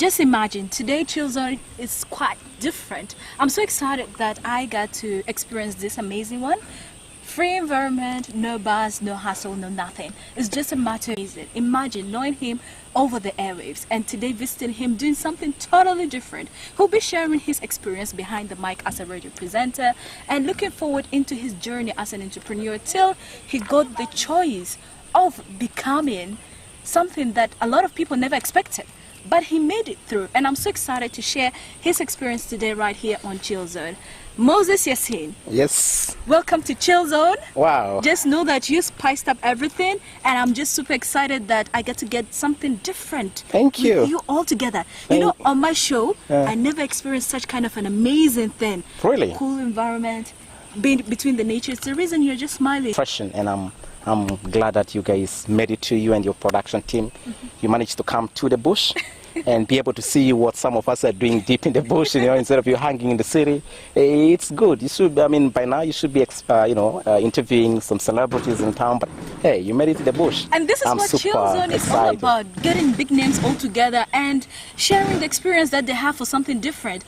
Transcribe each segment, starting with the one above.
just imagine, today children is quite different. I'm so excited that I got to experience this amazing one. Free environment, no buzz, no hassle, no nothing. It's just a matter of easy. Imagine knowing him over the airwaves and today visiting him doing something totally different. He'll be sharing his experience behind the mic as a radio presenter and looking forward into his journey as an entrepreneur till he got the choice of becoming something that a lot of people never expected. But he made it through, and I'm so excited to share his experience today right here on Chill Zone. Moses Yassine. Yes. Welcome to Chill Zone. Wow. Just know that you spiced up everything, and I'm just super excited that I get to get something different. Thank you. With you all together. You know, on my show, I never experienced such kind of an amazing thing. Really? Cool environment, being between the nature. It's the reason you're just smiling. Fashion, and I'm glad that you guys made it to you and your production team. You managed to come to the bush and be able to see what some of us are doing deep in the bush, you know, instead of you hanging in the city. It's good. You should, I mean, by now you should be, interviewing some celebrities in town, but hey, you made it to the bush. And this is what Chill Zone is all about, getting big names all together and sharing the experience that they have for something different.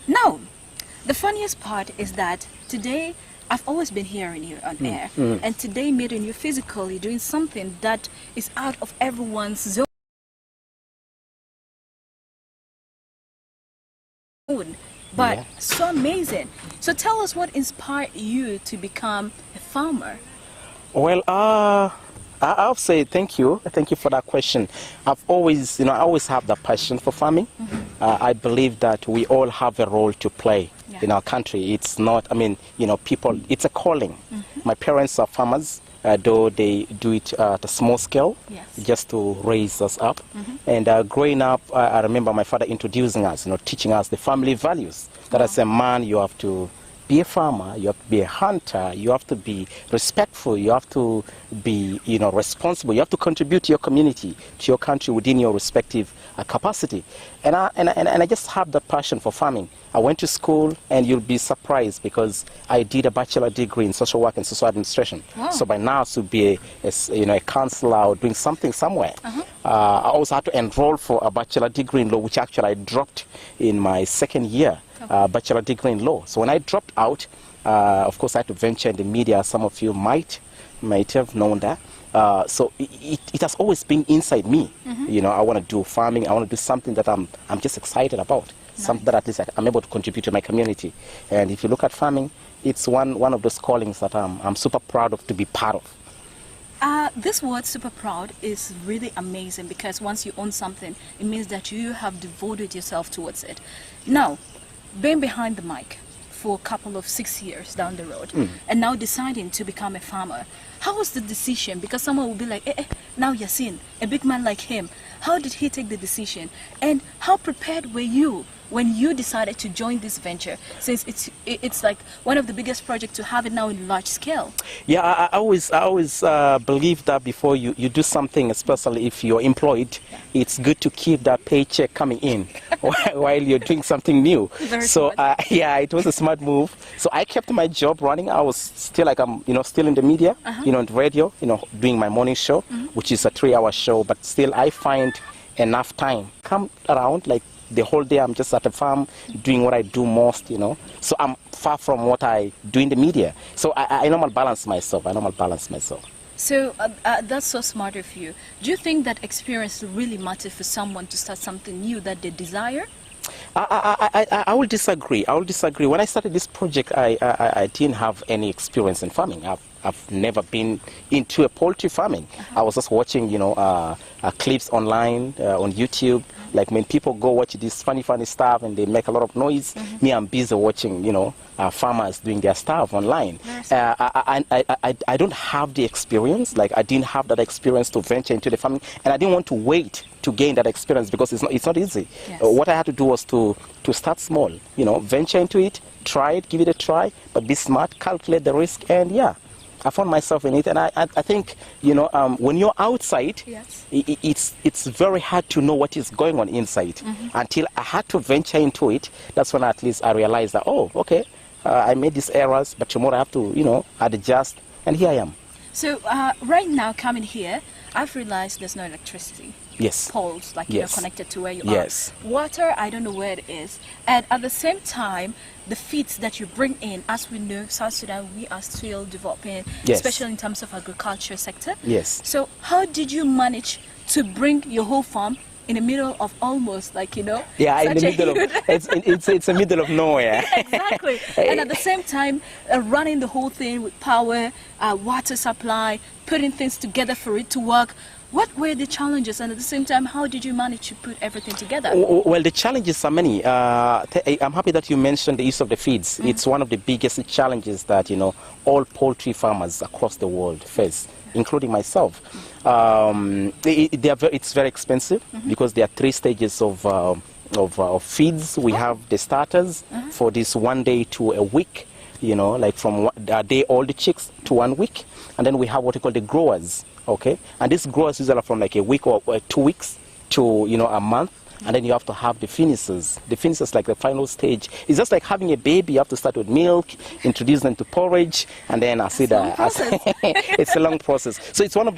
Now, the funniest part is that today, I've always been hearing you on air, and today meeting you physically doing something that is out of everyone's zone. But so amazing. So tell us what inspired you to become a farmer. Well, I'll say thank you. Thank you for that question. I've always, I always have that passion for farming. I believe that we all have a role to play in our country. It's not, people, it's a calling. My parents are farmers, though they do it at a small scale, just to raise us up. And growing up, I remember my father introducing us, teaching us the family values. That as a man, you have to be a farmer, you have to be a hunter, you have to be respectful, you have to be, responsible, you have to contribute to your community, to your country within your respective capacity. And I just have that passion for farming. I went to school, and you'll be surprised because I did a bachelor degree in social work and social administration. Wow. So by now, to be a counselor or doing something somewhere. I also had to enroll for a bachelor degree in law, which actually I dropped in my second year. Bachelor degree in law. So when I dropped out, of course I had to venture in the media. Some of you might have known that. So it has always been inside me. I want to do farming. I want to do something that I'm just excited about. Something that at least I'm able to contribute to my community. And if you look at farming, it's one of those callings that I'm super proud of to be part of. This word super proud is really amazing because once you own something, it means that you have devoted yourself towards it. Now, being behind the mic for a couple of 6 years down the road and now deciding to become a farmer, how was the decision? Because someone will be like, now Yassine, a big man like him, how did he take the decision? And how prepared were you when you decided to join this venture, since it's like one of the biggest projects to have it now in large scale? Yeah, I always believe that before you do something, especially if you're employed, it's good to keep that paycheck coming in while you're doing something new. So it was a smart move. So I kept my job running. I was still still in the media, in radio, doing my morning show, which is a 3-hour show, but still I find enough time come around like the whole day. I'm just at the farm doing what I do most, So I'm far from what I do in the media. So I normally balance myself. So that's so smart of you. Do you think that experience really matters for someone to start something new that they desire? I will disagree. When I started this project, I didn't have any experience in farming. I've never been into a poultry farming. I was just watching, clips online on YouTube. Like when people go watch this funny stuff and they make a lot of noise, me, I'm busy watching, farmers doing their stuff online. I don't have the experience. Like I didn't have that experience to venture into the farming, and I didn't want to wait to gain that experience because it's not easy. What I had to do was to start small, venture into it, try it, give it a try, but be smart, calculate the risk, and I found myself in it. And I think, when you're outside, it's very hard to know what is going on inside. Until I had to venture into it, that's when at least I realized that, I made these errors, but tomorrow I have to, adjust, and here I am. So right now, coming here, I've realized there's no electricity. Yes. Poles, like Yes. connected to where you Yes. are. Water, I don't know where it is. And at the same time, the feeds that you bring in, as we know, South Sudan, we are still developing, Yes. especially in terms of agriculture sector. Yes. So how did you manage to bring your whole farm in the middle of almost Yeah, in the such a middle huge- of it's a middle of nowhere. Exactly. And at the same time, running the whole thing with power, water supply, putting things together for it to work. What were the challenges? And at the same time, how did you manage to put everything together? Well, the challenges are many. I'm happy that you mentioned the use of the feeds. It's one of the biggest challenges that all poultry farmers across the world face, including myself. It's very expensive because there are 3 stages of feeds. We have the starters for this 1 day to a week, like from a day old chicks to 1 week. And then we have what we call the growers, okay? And these growers usually are from like a week or 2 weeks to, a month. And then you have to have the finishers. The finishers, like the final stage. It's just like having a baby. You have to start with milk, introduce them to porridge, and then it's a long process. So it's one of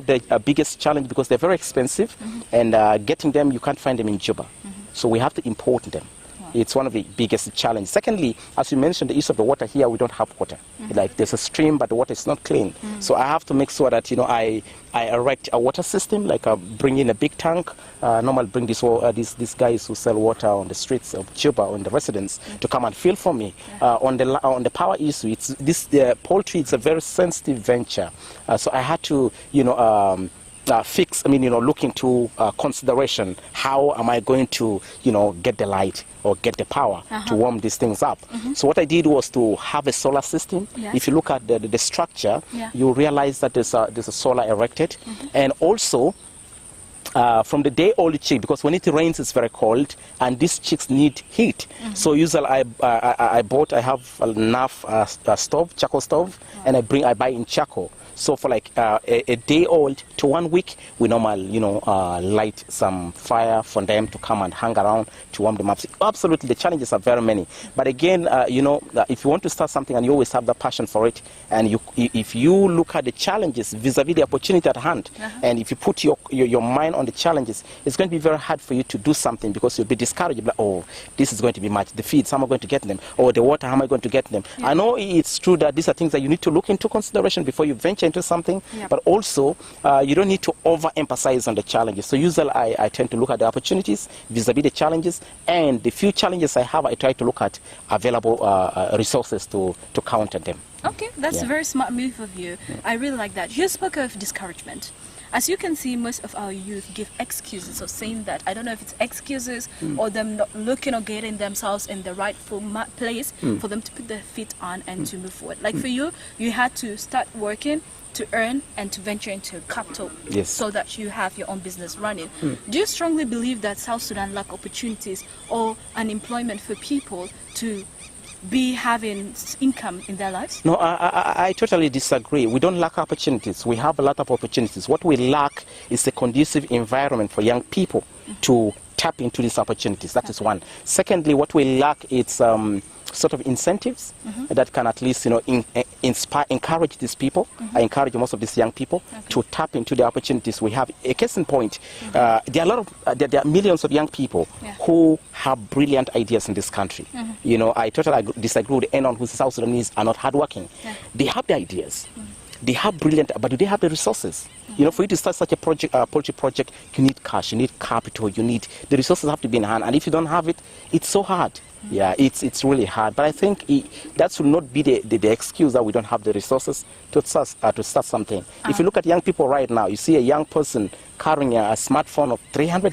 the biggest challenge because they're very expensive, and getting them, you can't find them in Juba. So we have to import them. It's one of the biggest challenges. Secondly, as you mentioned, the use of the water here, we don't have water. Like there's a stream, but the water is not clean. So I have to make sure that I erect a water system, like bring in a big tank. Normally bring these guys who sell water on the streets of Juba or in the residents to come and fill for me. On the power issue, poultry. It's a very sensitive venture. So I had to look into consideration. How am I going to, get the light or get the power to warm these things up? So what I did was to have a solar system. Yes. If you look at the structure, you realize that there's a solar erected, and also from the day old chick, because when it rains it's very cold and these chicks need heat. So usually I have enough charcoal stove, and I buy in charcoal. So for like a day old to 1 week, we normally, light some fire for them to come and hang around to warm them up. Absolutely, the challenges are very many. But again, if you want to start something and you always have the passion for it, and if you look at the challenges vis-a-vis the opportunity at hand, and if you put your mind on the challenges, it's going to be very hard for you to do something because you'll be discouraged. You'll be like, oh, this is going to be much. The feeds, how am I going to get them? Or the water, how am I going to get them? I know it's true that these are things that you need to look into consideration before you venture into something, but also you don't need to overemphasize on the challenges. So usually I tend to look at the opportunities vis-a-vis the challenges, and the few challenges I have, I try to look at available resources to counter them. Okay, that's a very smart move of you. I really like that. You spoke of discouragement. As you can see, most of our youth give excuses of saying that. I don't know if it's excuses or them not looking or getting themselves in the rightful place for them to put their feet on and to move forward. Like for you, you had to start working to earn and to venture into capital so that you have your own business running. Do you strongly believe that South Sudan lack opportunities or unemployment for people to be having income in their lives? No, I totally disagree. We don't lack opportunities. We have a lot of opportunities. What we lack is a conducive environment for young people to tap into these opportunities. That is one. Secondly, what we lack is sort of incentives that can at least encourage these people. I encourage most of these young people to tap into the opportunities we have. A case in point, there are millions of young people who have brilliant ideas in this country. I totally disagree with anyone who says South Sudanese are not hardworking. They have the ideas. They have brilliant, but do they have the resources? For you to start such a project, poultry project, you need cash, you need capital, the resources have to be in hand. And if you don't have it, it's so hard. Yeah, it's really hard. But I think that should not be the excuse that we don't have the resources to start something. If you look at young people right now, you see a young person carrying a smartphone of $300,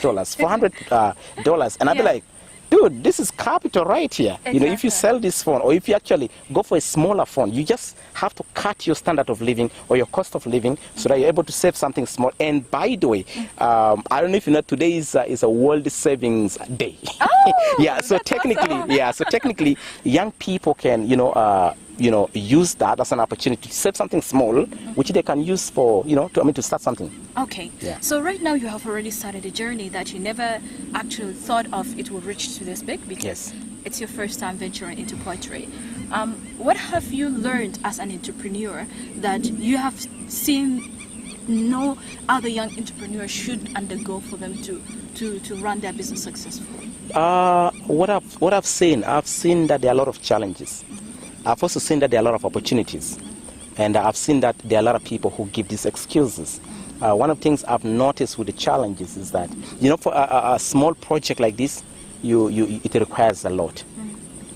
$400, and I'd be like, dude, this is capital right here. Exactly. If you sell this phone, or if you actually go for a smaller phone, you just have to cut your standard of living or your cost of living so that you're able to save something small. And by the way, I don't know if you know, today is a World Savings Day. Oh, so technically, young people can, use that as an opportunity to save something small, which they can use for, to start something. Okay. Yeah. So right now you have already started a journey that you never actually thought of it would reach to this big, because it's your first time venturing into poultry. What have you learned as an entrepreneur that you have seen no other young entrepreneur should undergo for them to run their business successfully? What I've seen that there are a lot of challenges. I've also seen that there are a lot of opportunities. And I've seen that there are a lot of people who give these excuses. One of the things I've noticed with the challenges is that, for a small project like this, it requires a lot.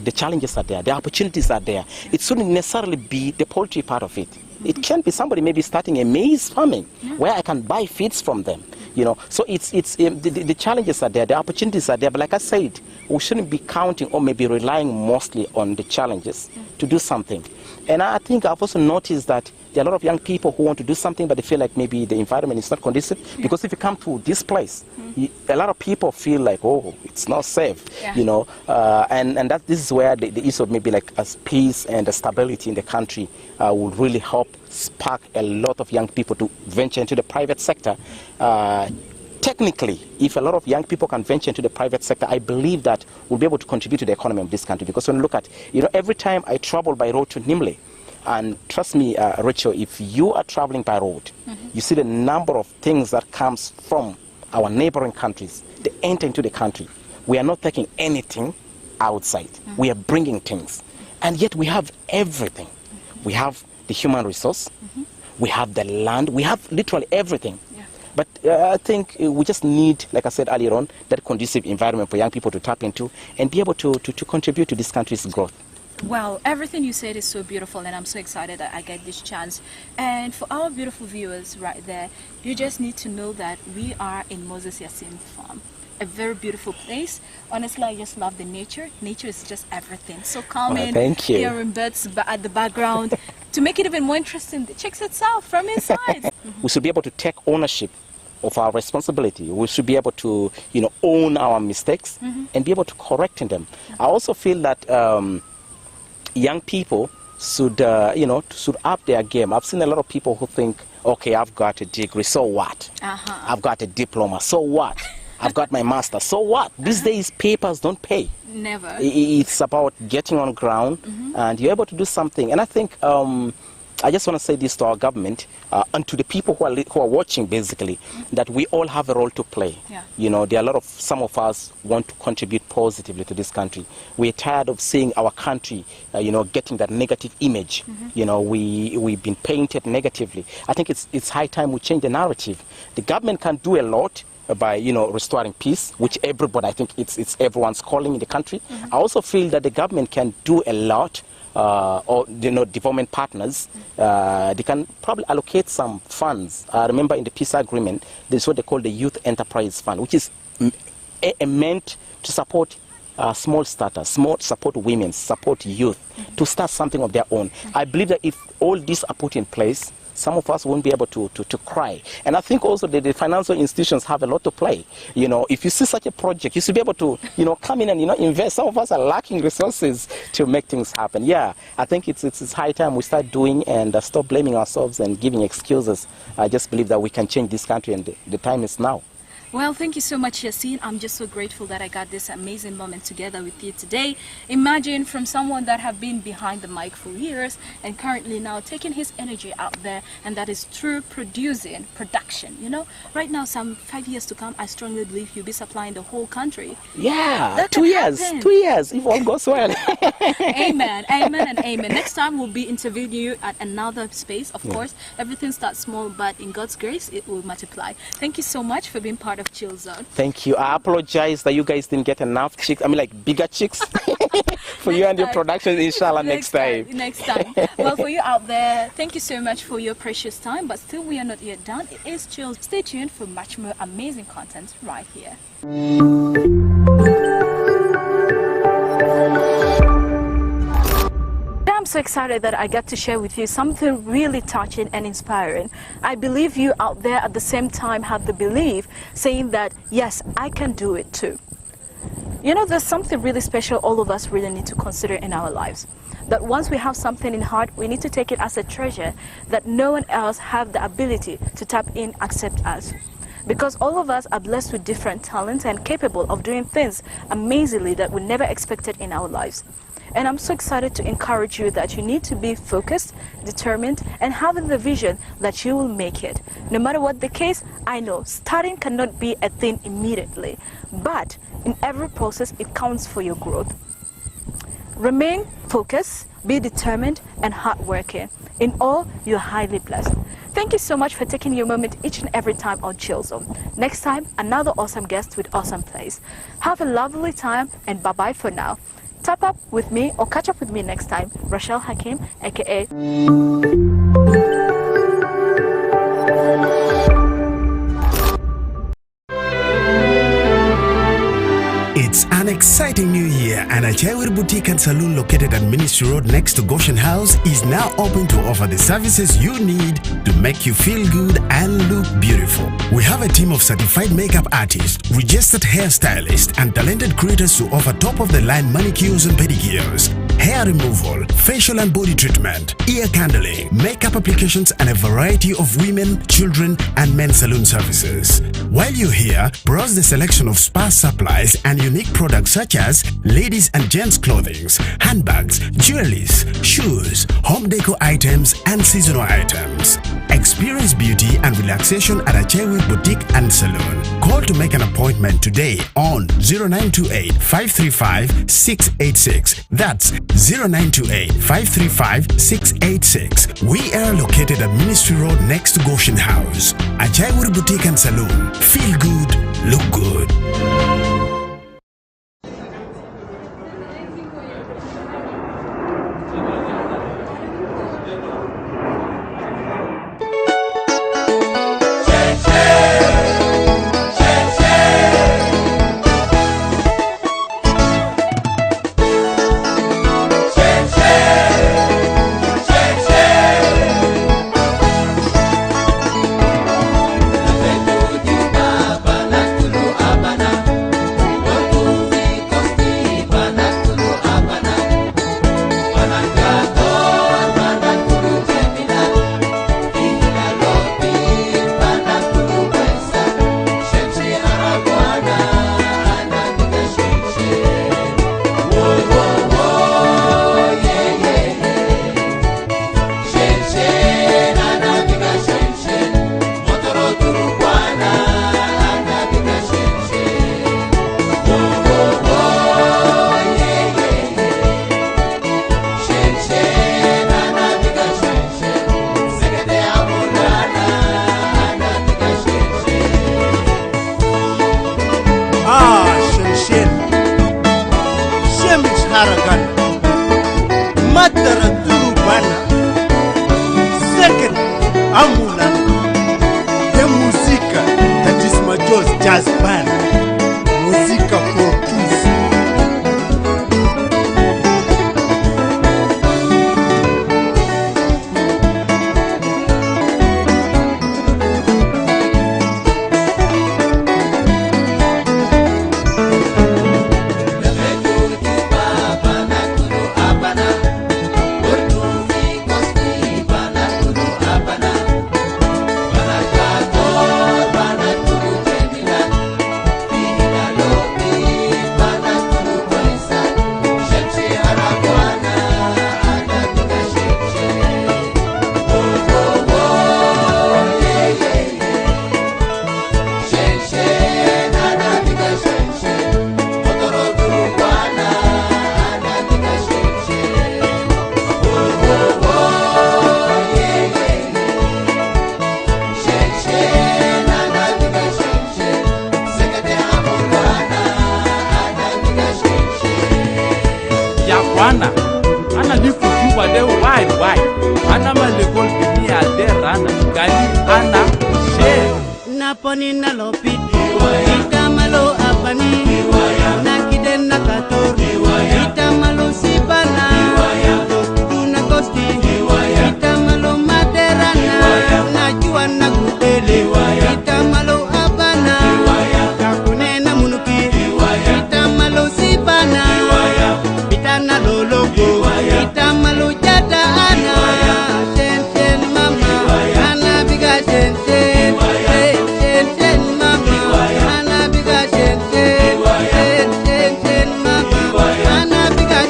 The challenges are there, the opportunities are there. It shouldn't necessarily be the poultry part of it. It can be somebody maybe starting a maize farming where I can buy feeds from them. So the challenges are there, the opportunities are there. But like I said, we shouldn't be counting or maybe relying mostly on the challenges to do something. And I think I've also noticed that there are a lot of young people who want to do something, but they feel like maybe the environment is not conducive. Because if you come to this place, a lot of people feel like, oh, it's not safe, and this is where the issue of maybe like as peace and stability in the country would really help spark a lot of young people to venture into the private sector. Technically, if a lot of young people can venture into the private sector, I believe that we'll be able to contribute to the economy of this country. Because when you look at, every time I travel by road to Nimle, and trust me, Rachel, if you are traveling by road, you see the number of things that comes from our neighboring countries. They enter into the country. We are not taking anything outside. We are bringing things. And yet we have everything. We have the human resource. We have the land. We have literally everything. But I think we just need, like I said earlier on, that conducive environment for young people to tap into and be able to contribute to this country's growth. Wow, everything you said is so beautiful, and I'm so excited that I get this chance. And for our beautiful viewers right there, you just need to know that we are in Moses Yassin Farm. A very beautiful place. Honestly, I just love the nature. Nature is just everything. So calming, thank you. hearing birds at the background. To make it even more interesting, the chicks itself from inside. We should be able to take ownership of our responsibility. We should be able to, own our mistakes and be able to correct them. I also feel that young people should, should up their game. I've seen a lot of people who think, okay, I've got a degree, so what? I've got a diploma, so what? I've got my master, so what? These days, papers don't pay. Never. It's about getting on ground and you're able to do something. And I think I just want to say this to our government and to the people who are watching, basically, that we all have a role to play. There are a lot of, some of us want to contribute positively to this country. We're tired of seeing our country, getting that negative image. We've been painted negatively. I think it's high time we change the narrative. The government can do a lot by restoring peace, which everybody, I think it's everyone's calling in the country. I also feel that the government can do a lot, or development partners. They can probably allocate some funds. I remember in the peace agreement, there's what they call the Youth Enterprise Fund, which is meant to support small starters, support women, support youth, to start something of their own. I believe that if all these are put in place, some of us won't be able to cry. And I think also that the financial institutions have a lot to play. If you see such a project, you should be able to, come in and, invest. Some of us are lacking resources to make things happen. Yeah, I think it's high time we start doing and stop blaming ourselves and giving excuses. I just believe that we can change this country, and the time is now. Well, thank you so much, Yassin. I'm just so grateful that I got this amazing moment together with you today. Imagine from someone that have been behind the mic for years and currently now taking his energy out there, and that is through production. Right now, some 5 years to come, I strongly believe you'll be supplying the whole country. Yeah, that 2 years, 2 years, if all goes well. Amen, amen, and amen. Next time, we'll be interviewing you at another space. Of course, everything starts small, but in God's grace, it will multiply. Thank you so much for being part of Chill Zone. Thank you. I apologize that you guys didn't get enough chicks. I mean, like bigger chicks for you and your production. Inshallah, next time. Next time. Well, for you out there, thank you so much for your precious time. But still, we are not yet done. It is Chill. Stay tuned for much more amazing content right here. I'm so excited that I got to share with you something really touching and inspiring. I believe you out there at the same time have the belief saying that, yes, I can do it too. There's something really special all of us really need to consider in our lives. That once we have something in heart, we need to take it as a treasure that no one else have the ability to tap in except us. Because all of us are blessed with different talents and capable of doing things amazingly that we never expected in our lives. And I'm so excited to encourage you that you need to be focused, determined, and having the vision that you will make it. No matter what the case, I know starting cannot be a thing immediately, but in every process, it counts for your growth. Remain focused, be determined, and hardworking. In all, you're highly blessed. Thank you so much for taking your moment each and every time on Chill Zone. Next time, another awesome guest with awesome plays. Have a lovely time, and bye-bye for now. Tap up with me or catch up with me next time. Rochelle Hakim, aka It's an exciting new year, and Achaiwir Boutique and Saloon located at Ministry Road next to Goshen House is now open to offer the services you need to make you feel good and look beautiful. We have a team of certified makeup artists, registered hairstylists, and talented creators to offer top-of-the-line manicures and pedicures, hair removal, facial and body treatment, ear candling, makeup applications, and a variety of women, children, and men's salon services. While you're here, browse the selection of spa supplies and unique products such as ladies and gents clothing, handbags, jewelries, shoes, home decor items, and seasonal items. Experience beauty and relaxation at Achaiwir Boutique and Salon. Call to make an appointment today on 0928 535 686. That's 0928 535 686. We are located at Ministry Road next to Goshen House. Achaiwir Boutique and Salon. Feel good, look good.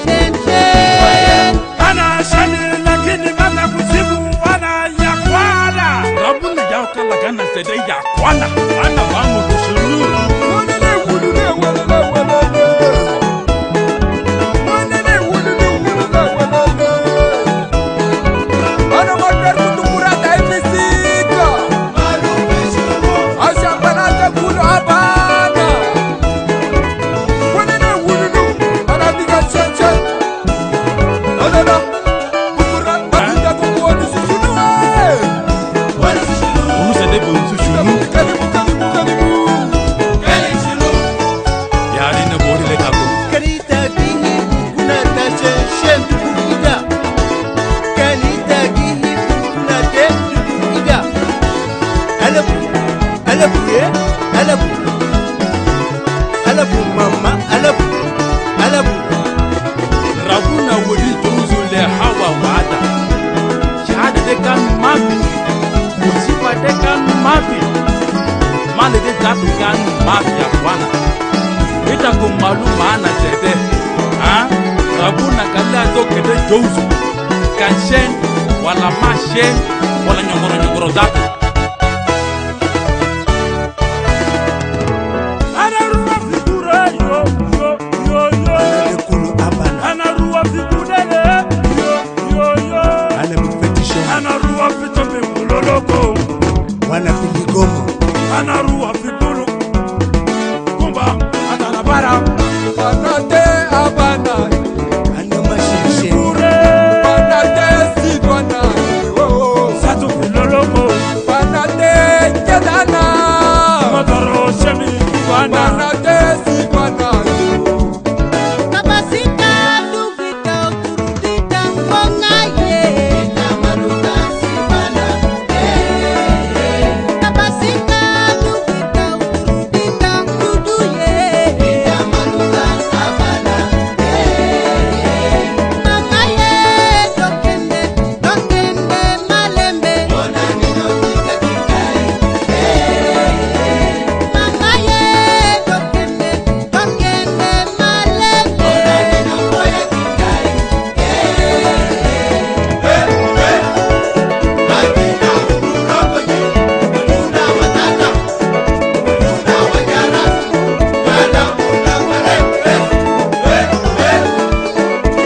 Ten alabu mama alabu Rabuna wuri juzu le hawa wada shahada de kan mafi musifa de kan mafi mali de zatu kan mafi ya bwana ita kumalu maana tete Rabuna kala toke de juzu kanshen wala mashen wala nyongoro zatu Anarua fitulu kumba atarabara Panate abana anamashishe Panate sidwana satu filoloko Panate kedana mataro shemi kubana Panate sidwana Kapasita duvita kurudita mbongaye Namaruka sibana Kapasita duvita kurudita mduduye Namaruka sabana Mamaye dokende malembe Ona nino tika tikai Mamaye dokende malembe Ona nino koya tikai Madina urokoji Maduna watata Maduna wajara Mada una malembe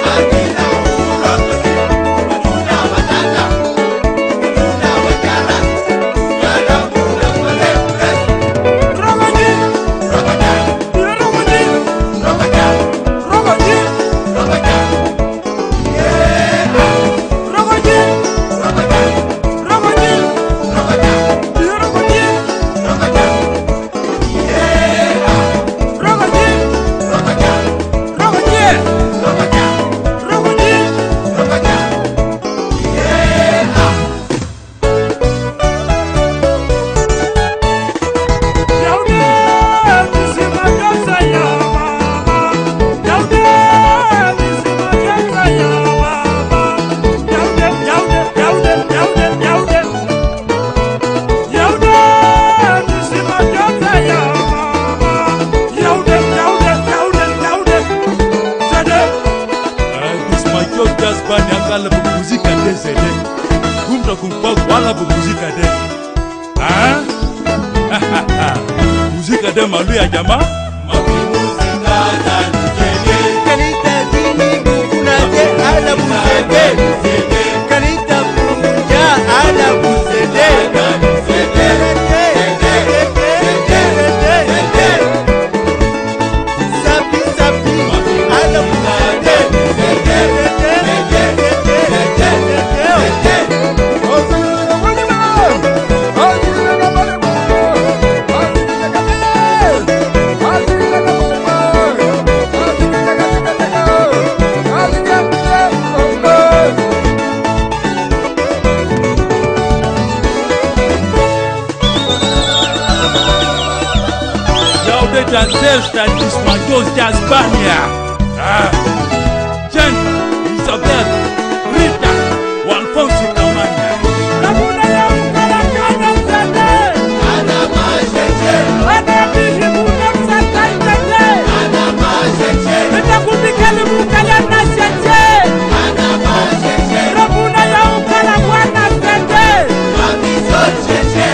Madina urokoji Maduna watata Maduna wajara Mada una malembe rogoji Rokoja, rogoji rokoja, rogoji rokoja, rogoji rokoja, rogoji rokoja, rogoji rokoja, rogoji rokoja, rogoji rokoja, rogoji rokoja. Yaude misima jaza ya mama Yaude misima jaza ya mama Yaude misima jaza ya mama Yaude Zede This my job just bani akala bu muzika de zede kumta kumpa wala bu muzika de muzika de malu ya jamaa Kanita zini bukunate ala buzede Kanita bukunja ala buzede Sapi ala buzede Yaude dancers that this my job just bani ya Jen, Isabel, Rita, Walfonsi Kamanya Rabuna ya ukala kana zede Ana masheche, Ana bihi muna msaka zede ana masheche, Nita kubikali mukala na zede ana masheche, Rabuna ya ukala wana zede mamizo cheche.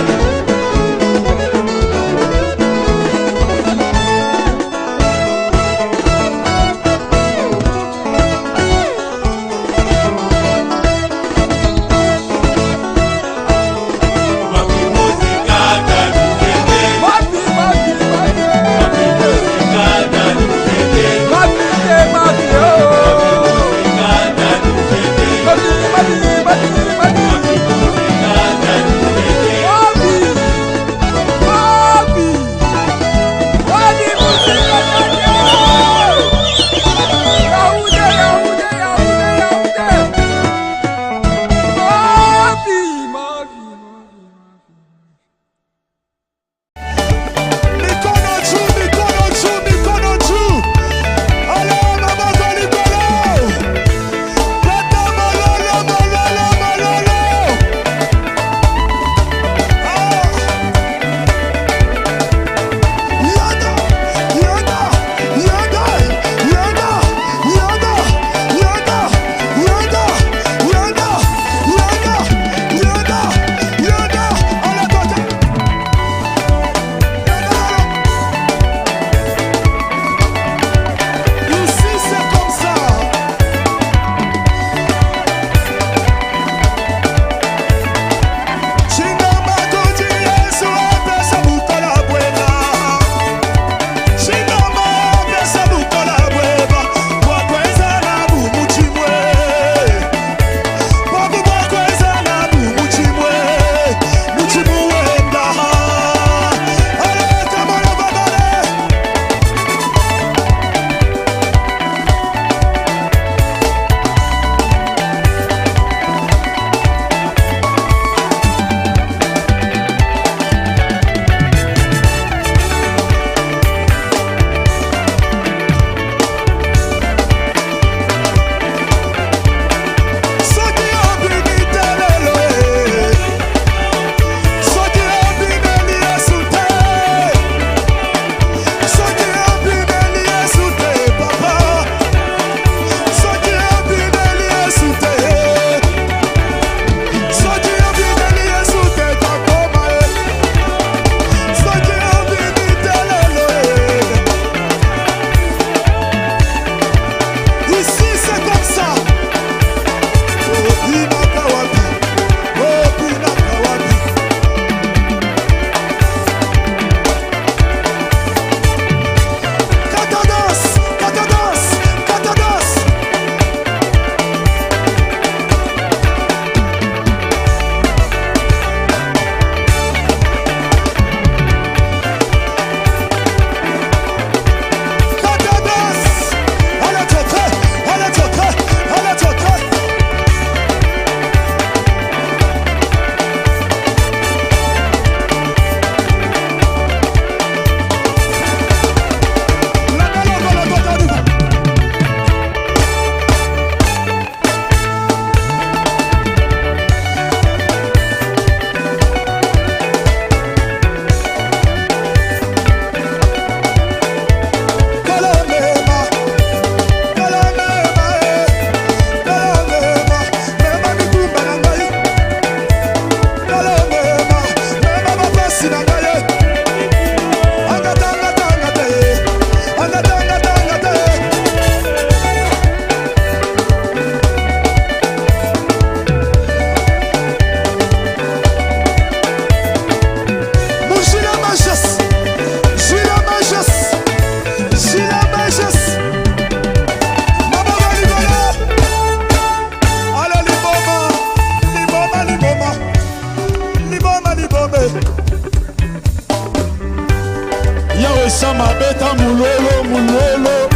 Esa mabeta mulolo mulolo.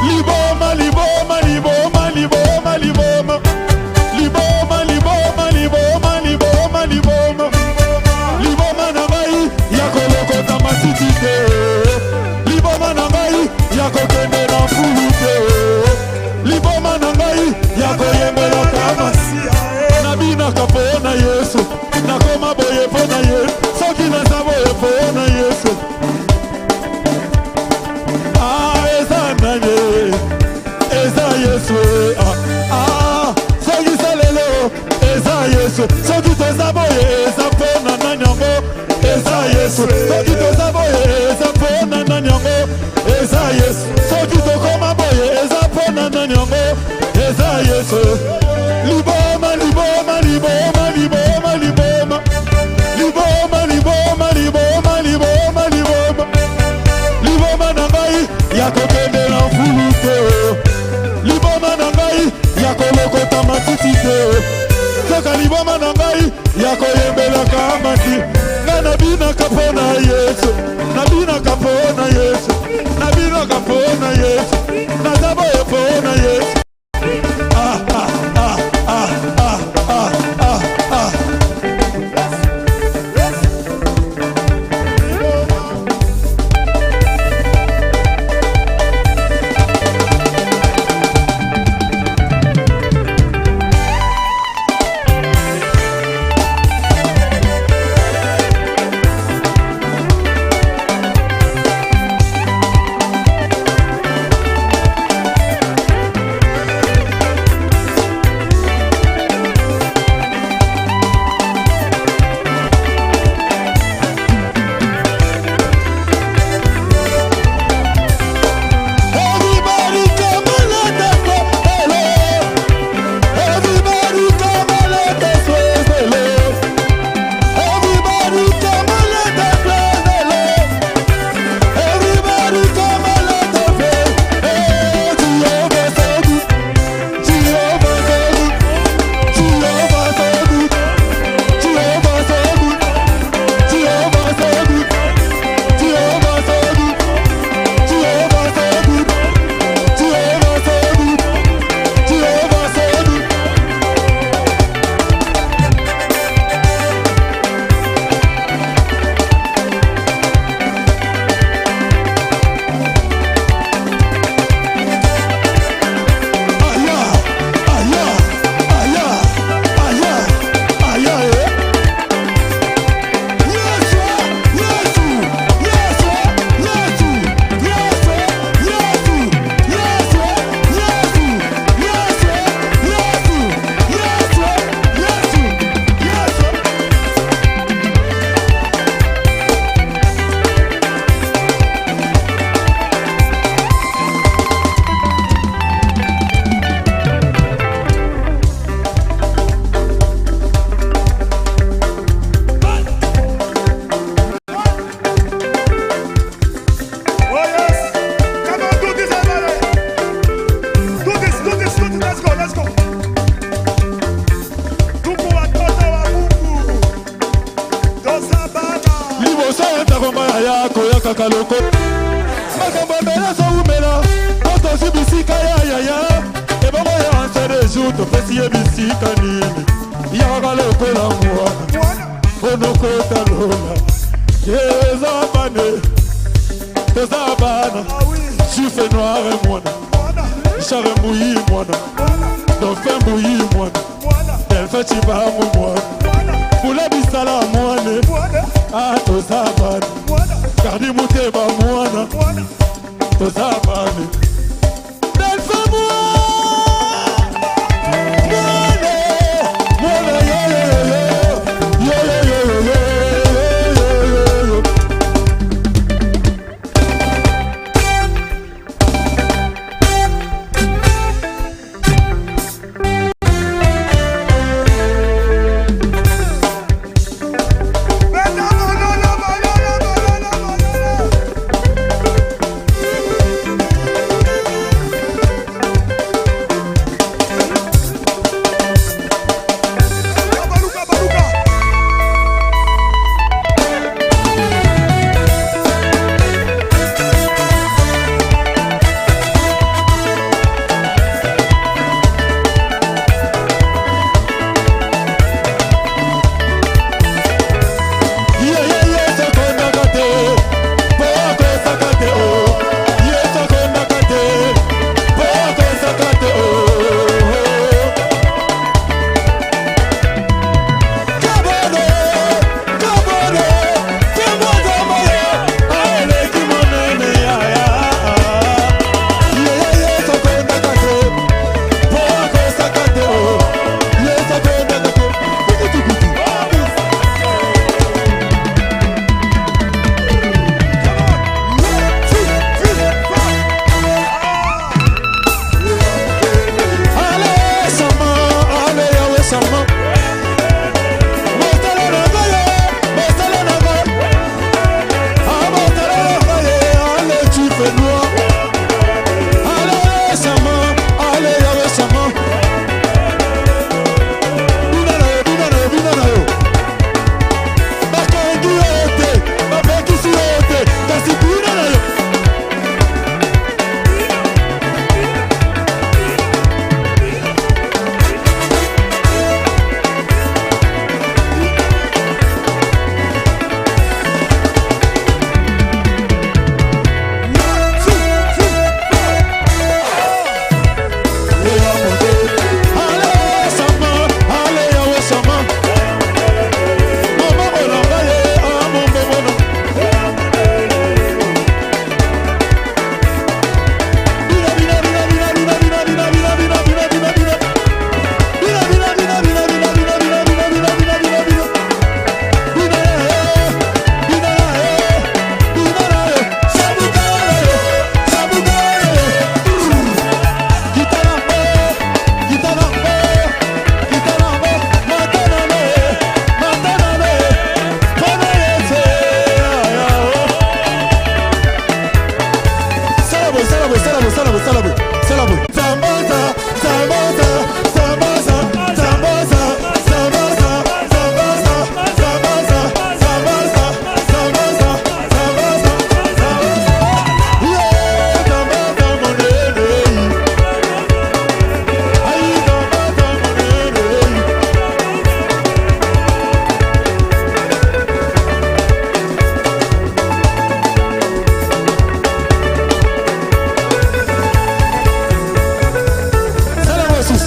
Liboma, liboma, liboma, liboma, liboma. Liboma, liboma, liboma, liboma, liboma. Liboma na mai ya kolokota matiti te. Liboma na mai ya kokende na fulute. Liboma na mai ya koyembela kama nabina kapona Yesu. Nakoma boye pona Yesu. Soki na saboye pona Yesu. Eza nanye. Eza Yesu. Soki salelo. Eza Yesu. Soki tozaboye eza pona nanyango. Eza Yesu. Soki tozaboye eza pona nanyango. Eza Yesu. Soki tokoma boye eza pona nanyango. Eza Yesu. Liboma, liboma, liboma, liboma, liboma. Liboma, liboma, liboma, liboma, liboma. Liboma na ngai ya kokende na fulute. Liboma na ngai ya kolokota matiti te. Soka liboma na ngai ya koyembela kamati. Nabina kapona Yesu. Nabina kapona Yesu. Nabina kapona Yesu. Nazabo yepona Yesu. Ah ah ah ah ah ah ah ah. Kaloko makambo mbela so umela oto si bisika ya ebongo ya ansere jour to pesi ye bisika nini ya kaloko la mwana onoko talola yezabane tezabana chife noir mwana chare mouyi mwana dauphin mouyi mwana elfe chibamu mwana pula bisala mwana tozabana Kardi muteba mwana tozabane Delfe mwana celebrate. Sambaza, Sambaza, Sambaza, Sambaza, Sambaza, Sambaza, Sambaza, Sambaza, Sambaza, Sambaza, yeah, Sambaza monene. Ay, Sambaza monene. Celebrations.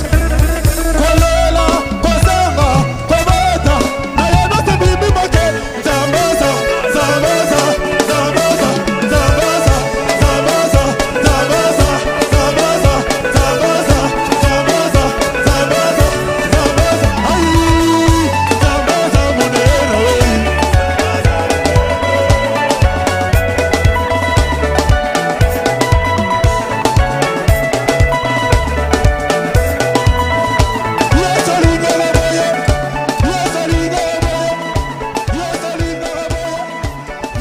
Kolela, Kosanga, Kobata, Ayanote Bibi Moke, Zambaza, Zambaza, Zambaza, Zambaza, Zambaza, Zambaza, Zambaza, Zambaza, Zambaza, Zambaza, Zambaza, Ay, Zambaza Monero. Yes, Olinga Raboye. Yes, Olinga Raboye. Yes, Olinga Raboye.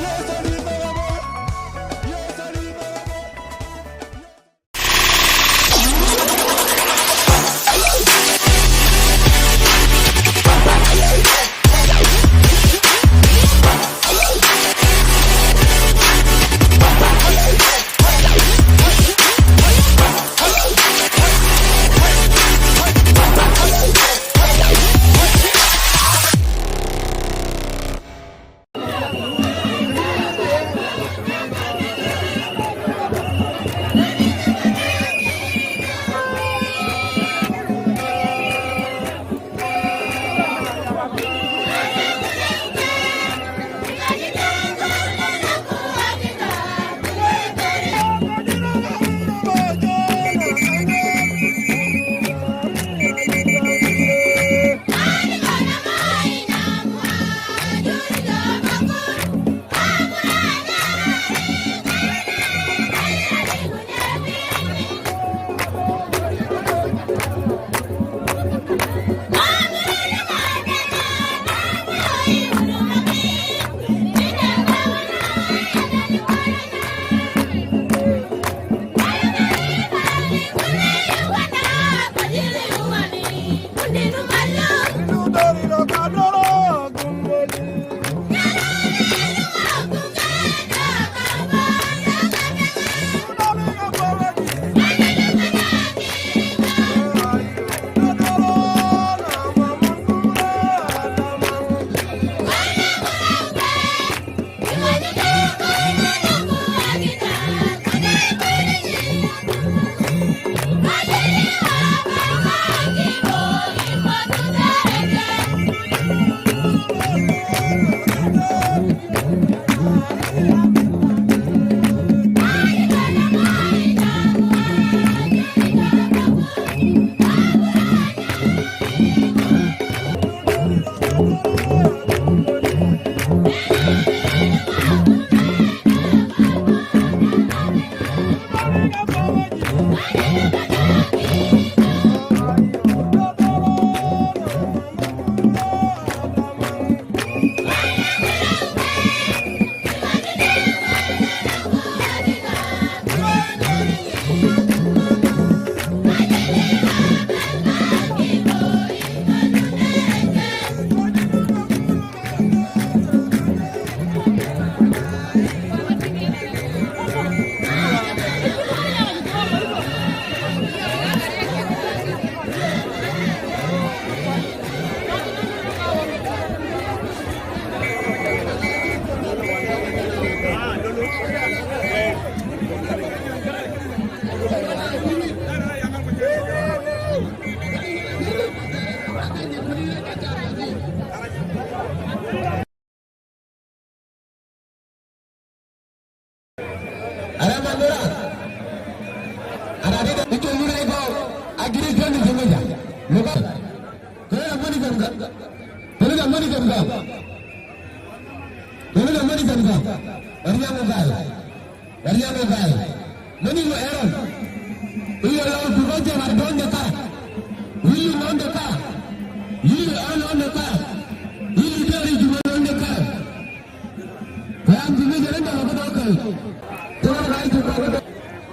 Yes, Olinga Raboye. Yes, Olinga Raboye.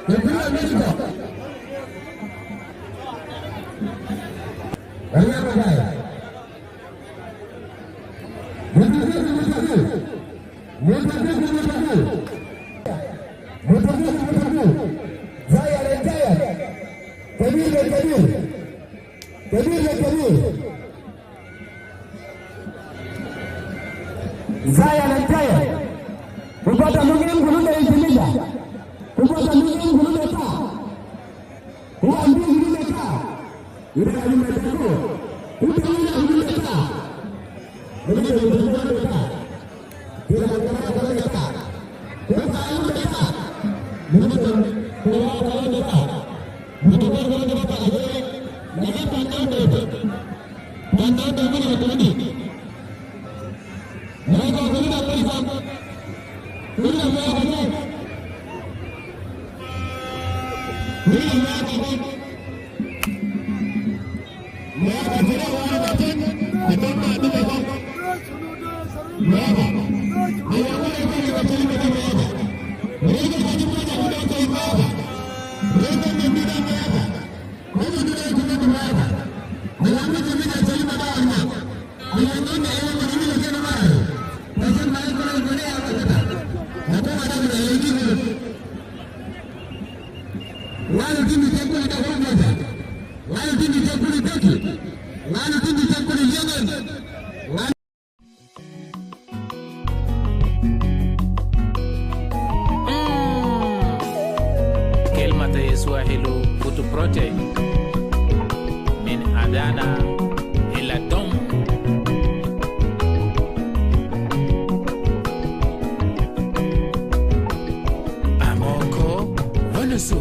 The Zaya na Jaya, kupata mwingine mkuluda injilida, kupata mwingine mkuluda taa, huwa mbili mkuluda taa, yule kalima tako, kuta mwingine mkuluda taa, mwingine mkuluda taa, yule mkuluda taa, kuta mwingine taa, mwingine mkuluda taa, mwingine mkuluda taa, na hapa ndio Pandanda mwingine mkuluda. Mereka berita berita, berita berita, كلمة يسواهيلو فوتو بروتي من أدانا إلى توم أموكو ونسو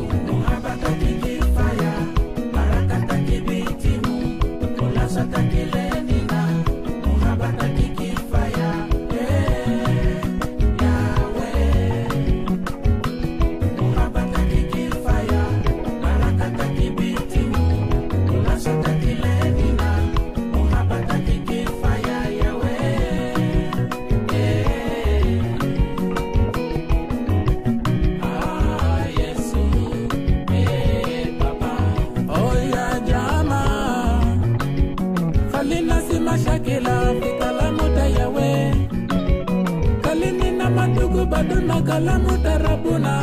Mashakila fitalamu tayawe kalini na mandugu bado na kalamu tarabuna